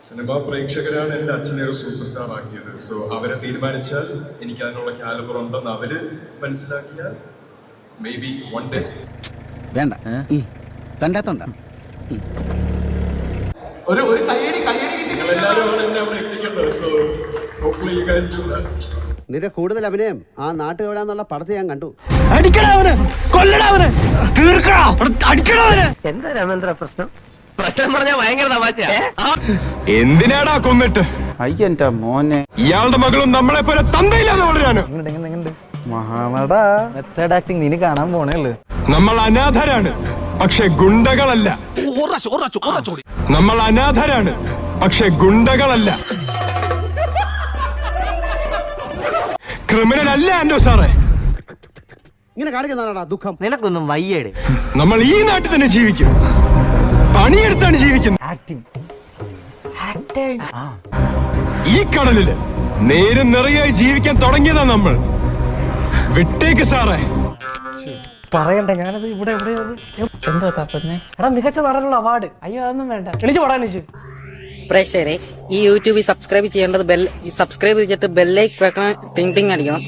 Cinema പ്രേക്ഷകരാണ് എൻ്റെ അച്ഛനെ ഒരു സൂപ്പർ സ്റ്റാർ ആക്കിയത്. സോ അവരെ തീരുമാനിച്ചാൽ എനിക്ക് അതിനുള്ള കാലിബർ ഉണ്ടെന്ന് അവര് മനസ്സിലാക്കിയാൽ മേ ബി വൺ ഡേ. വേണ്ട കണ്ടാത്തോണ്ട നിങ്ങളെല്ലാവരും ആണ് എന്നെ അവിടെ എത്തിക്കേണ്ടത്. So hopefully you guys do that. നിന്റെ കൂടുതൽ അഭിനയം ആ നാട്ടുകവിടാന്നുള്ള പടത്തിൽ ഞാൻ കണ്ടു. എന്താ രാമേന്ദ്ര പ്രശ്നം? പ്രശ്നം പറഞ്ഞാൽ ഭയങ്കര തമാശയാ. എന്തിനാടാ കൊന്നിട്ട്? അയ്യന്റെ മോനെ, ഇയാളുടെ മകളും നമ്മളെ പോലെ തന്തയില്ലാതെ വളരാനോ? മഹാനട മെത്തേഡ് ആക്ടിങ് നീ കാണാൻ പോണേള്ളു. നമ്മൾ അനാഥരാണ്, പക്ഷെ ഗുണ്ടകളല്ല. നമ്മൾ അനാഥരാണ്, പക്ഷെ ഗുണ്ടകളല്ല. ക്രിമിനൽ അല്ല ആൻഡോ സാറേ. ഇങ്ങനെ കാണിക്കുന്നതാണാ ദുഃഖം. നിനക്കൊന്നും വയ്യേടെ. നമ്മൾ ഈ നാട്ടിൽ തന്നെ ജീവിക്കും, പണിയെടുത്താണ് ജീവിക്കുന്നത്. ഈ കടലില് നേരും നിറയായി ജീവിക്കാൻ തുടങ്ങിയതാ നമ്മൾ. വിട്ടേക്ക് സാറേ. പറയണ്ട, ഞാനത് ഇവിടെ എന്തോ തപ്പന്നെ. എടാ, മികച്ച നടനുള്ള അവാർഡ്. അയ്യോ, അതൊന്നും വേണ്ട, എണിച്ചു പറയാനിച്ചു. പ്രേക്ഷകരെ, ഈ യൂട്യൂബിൽ സബ്സ്ക്രൈബ് ചെയ്യേണ്ടത് സബ്സ്ക്രൈബ് ചെയ്തിട്ട് ബെല്ലൈക്ക് വെക്കണം, ടിങ് ടിങ് അടിക്കണം.